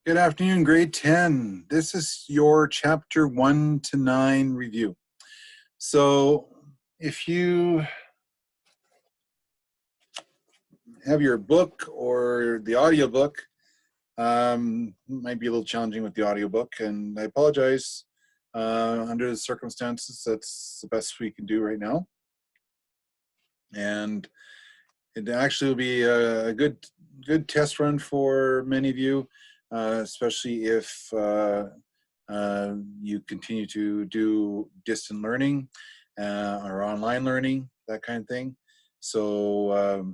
Good afternoon, grade 10. This is your chapter 1 to 9 review. So if you have your book or the audiobook, might be a little challenging with the audiobook, and I apologize. Under the circumstances, that's the best we can do right now. And it actually will be a good test run for many of you, especially if you continue to do distant learning or online learning, that kind of thing. So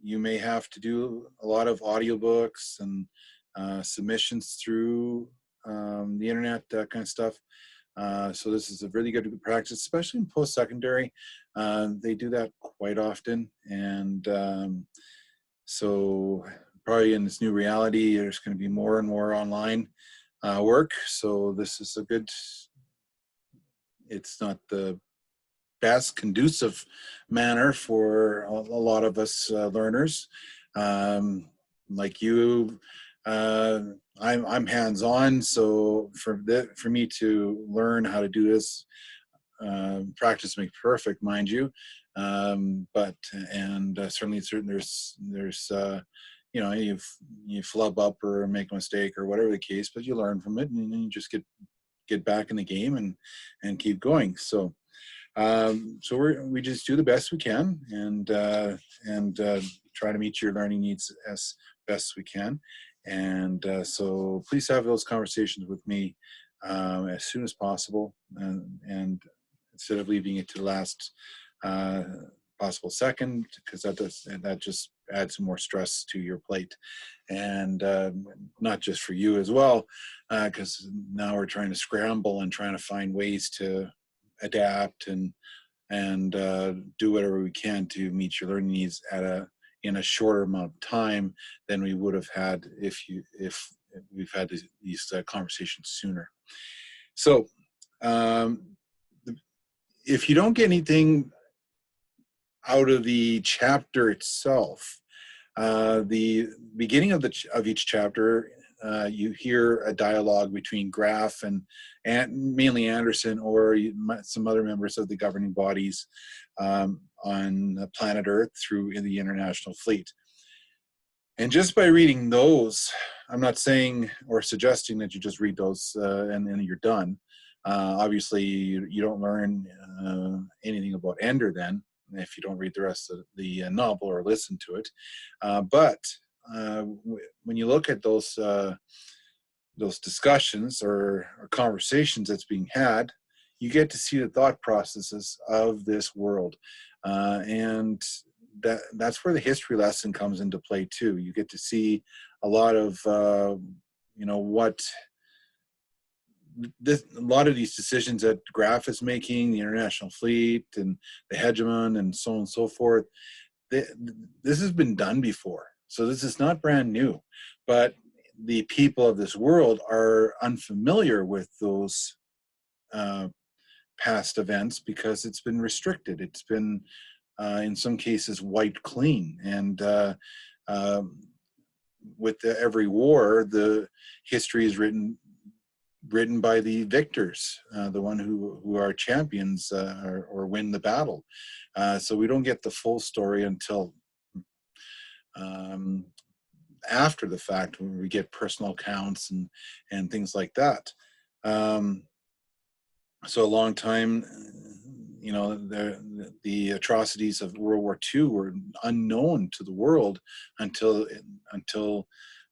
you may have to do a lot of audiobooks and submissions through the internet, that kind of stuff. So this is a really good practice, especially in post-secondary. They do that quite often. And so probably in this new reality, there's going to be more and more online work. So this is a good, it's not the best conducive manner for a lot of us learners. Like you, I'm hands-on, so for me to learn how to do this, practice makes perfect, mind you. But certainly there's you know, you flub up or make a mistake or whatever the case, but you learn from it and then you just get back in the game and keep going. So we just do the best we can and try to meet your learning needs as best we can. And so please have those conversations with me as soon as possible, and instead of leaving it to the last possible second, because that just adds more stress to your plate, and not just for you as well, because now we're trying to scramble and trying to find ways to adapt and do whatever we can to meet your learning needs in a shorter amount of time than we would have had if we've had these conversations sooner. So if you don't get anything out of the chapter itself, the beginning of each chapter, you hear a dialogue between Graf and mainly Anderson or some other members of the governing bodies on planet Earth through in the international fleet. And just by reading those, I'm not saying or suggesting that you just read those and then you're done. Obviously, you don't learn anything about Ender then if you don't read the rest of the novel or listen to it. But when you look at those discussions or conversations that's being had, you get to see the thought processes of this world, and that's where the history lesson comes into play too. You get to see a lot of what a lot of these decisions that Graf is making, the international fleet and the hegemon and so on and so forth. This has been done before, so this is not brand new, but the people of this world are unfamiliar with those past events because it's been restricted. It's been in some cases wiped clean, and with every war, the history is written by the victors, the one who are champions or win the battle. So we don't get the full story until after the fact, when we get personal accounts and things like that. So a long time, the atrocities of World War II were unknown to the world until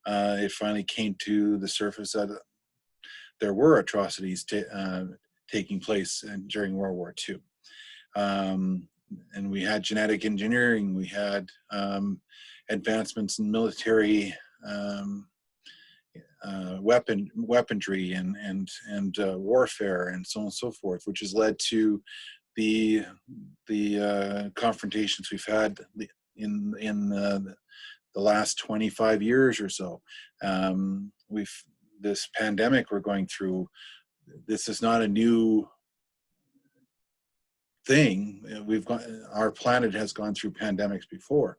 it finally came to the surface that there were atrocities taking place during World War II. And we had genetic engineering, we had advancements in military weaponry and warfare and so on and so forth, which has led to the confrontations we've had in the last 25 years or so. This pandemic we're going through, this is not a new thing. Our planet has gone through pandemics before.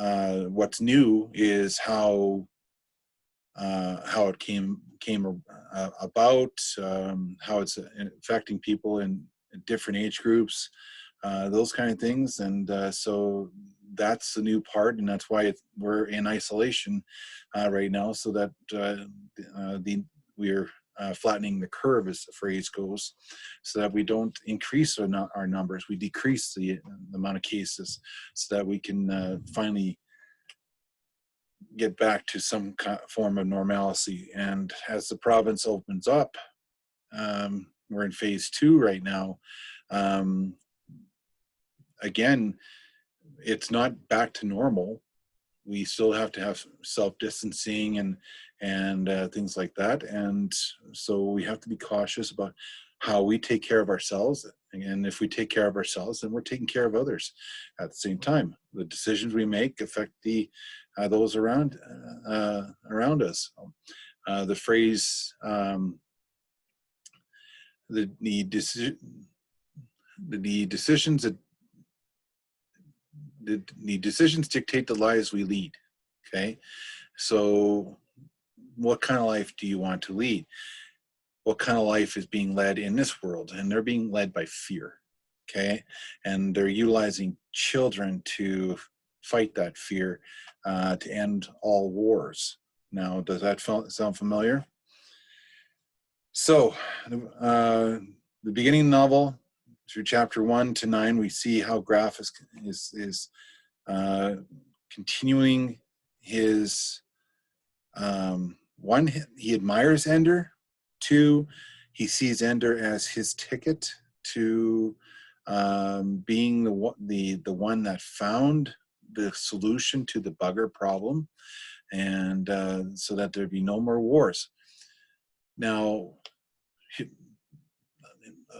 What's new is how how it came about, how it's affecting people in different age groups, those kind of things. And so that's the new part, and that's why we're in isolation right now, so that we're flattening the curve, as the phrase goes, so that we don't increase our numbers, we decrease the amount of cases, so that we can finally get back to some form of normalcy. And as the province opens up, we're in phase 2 right now. Again, it's not back to normal. We still have to have self-distancing and things like that. And so we have to be cautious about how we take care of ourselves. And if we take care of ourselves, then we're taking care of others at the same time. The decisions we make affect those around us. The phrase, the decisions that the decisions dictate the lives we lead. Okay, so what kind of life do you want to lead? What kind of life is being led in this world? And they're being led by fear. Okay, and they're utilizing children to fight that fear, to end all wars. Now, does that sound familiar? So, the beginning novel, through chapter 1 to 9, we see how Graf is continuing his, one, he admires Ender. 2, he sees Ender as his ticket to being the one that found the solution to the bugger problem, and so that there be no more wars. Now,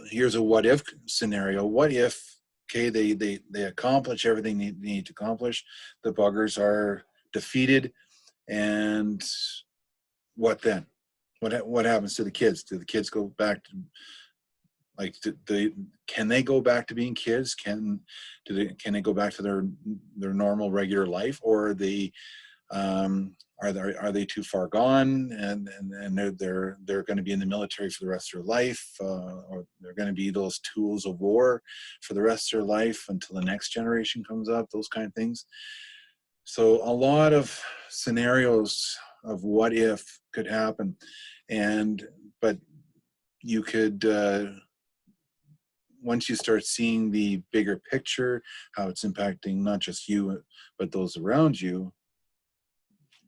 here's a what if scenario. What if, okay, they accomplish everything they need to accomplish, the buggers are defeated, and what then? What happens to the kids? Do the kids go back to, like, can they go back to being kids? Can they go back to their normal regular life, or are they are they too far gone, and they're going to be in the military for the rest of their life, or they're going to be those tools of war for the rest of their life until the next generation comes up? Those kind of things. So a lot of scenarios of what if could happen, but you could, once you start seeing the bigger picture, how it's impacting not just you but those around you,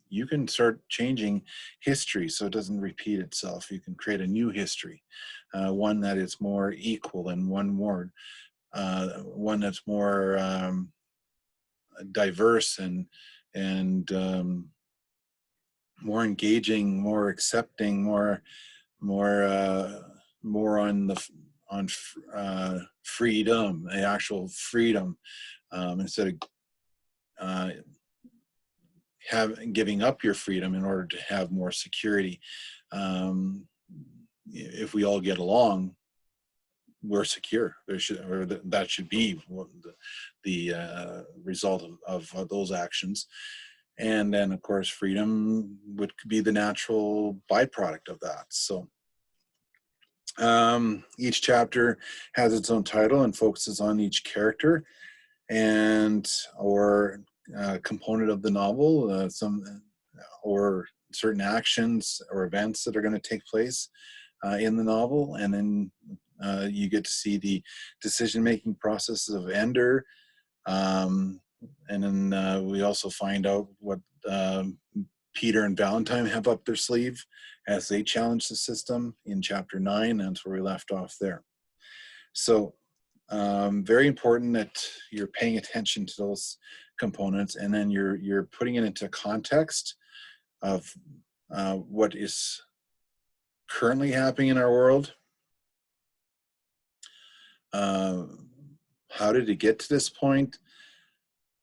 you can start changing history so it doesn't repeat itself. You can create a new history, one that is more equal, and one that's more diverse and more engaging, more accepting, more on freedom, the actual freedom, instead of giving up your freedom in order to have more security. If we all get along, we're secure. That should be the result of those actions. And then, of course, freedom would be the natural byproduct of that. So each chapter has its own title and focuses on each character or component of the novel, or certain actions or events that are going to take place in the novel. And then you get to see the decision-making processes of Ender. And then we also find out what Peter and Valentine have up their sleeve as they challenge the system in chapter 9. That's where we left off there. So very important that you're paying attention to those components, and then you're putting it into context of what is currently happening in our world. How did it get to this point?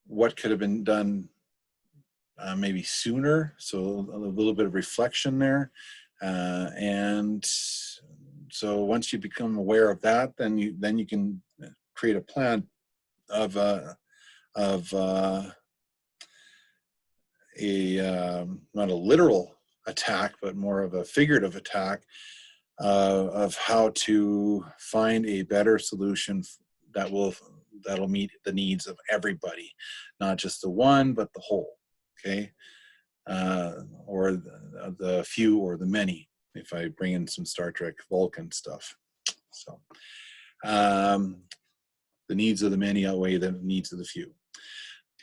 What could have been done maybe sooner? So a little bit of reflection there. And so once you become aware of that, then you can create a plan of not a literal attack, but more of a figurative attack of how to find a better solution that'll meet the needs of everybody, not just the one, but the whole. Okay, or the few or the many. If I bring in some Star Trek Vulcan stuff, so the needs of the many outweigh the needs of the few.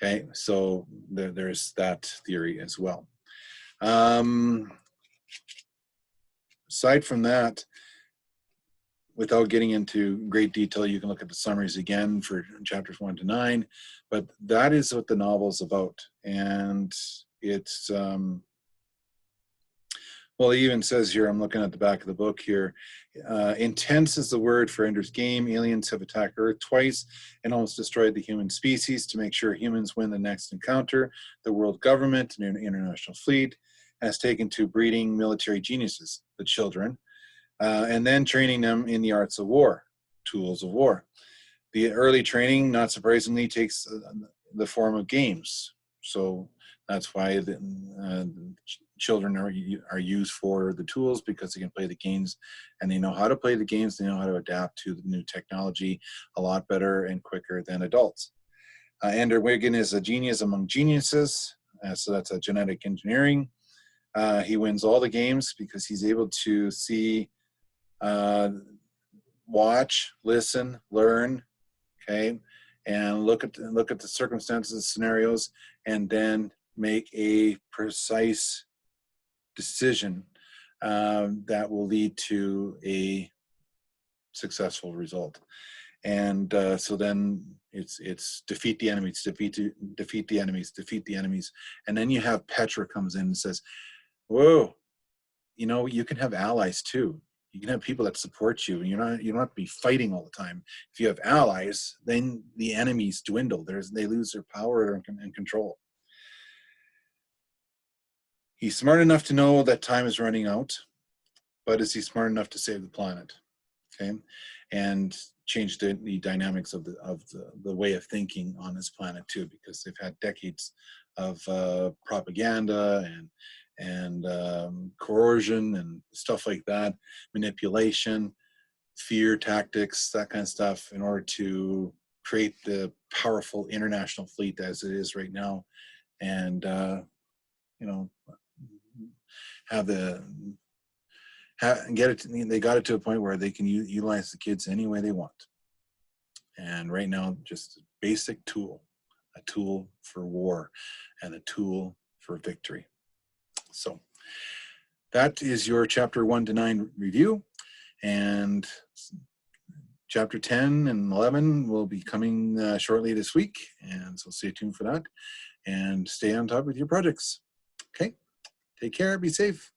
Okay, so there's that theory as well. Aside from that, without getting into great detail, you can look at the summaries again for chapters 1 to 9, but that is what the novel is about. And it's, well, it even says here, I'm looking at the back of the book here, intense is the word for Ender's Game. Aliens have attacked Earth twice and almost destroyed the human species. To make sure humans win the next encounter, the world government and international fleet has taken to breeding military geniuses, the children, and then training them in the arts of war, tools of war. The early training, not surprisingly, takes the form of games. So that's why the children are used for the tools, because they can play the games and they know how to play the games. They know how to adapt to the new technology a lot better and quicker than adults. Ender Wiggin is a genius among geniuses. So that's a genetic engineering. He wins all the games because he's able to see, watch, listen, learn, okay, and look at the circumstances, scenarios, and then make a precise decision that will lead to a successful result. And so then it's defeat the enemies, defeat the enemies, defeat the enemies, and then you have Petra comes in and says, "Whoa, you know, you can have allies too. You can have people that support you, and you don't have to be fighting all the time. If you have allies, then the enemies dwindle. They lose their power and control." He's smart enough to know that time is running out, but is he smart enough to save the planet? Okay, and change the dynamics of the way of thinking on this planet too, because they've had decades of propaganda and coercion and stuff like that, manipulation, fear tactics, that kind of stuff, in order to create the powerful international fleet as it is right now, and you know, get it. They got it to a point where they can utilize the kids any way they want. And right now, just a basic tool, a tool for war, and a tool for victory. So that is your chapter 1 to 9 review, and chapter 10 and 11 will be coming shortly this week, and so stay tuned for that, and stay on top with your projects. Okay, take care, be safe.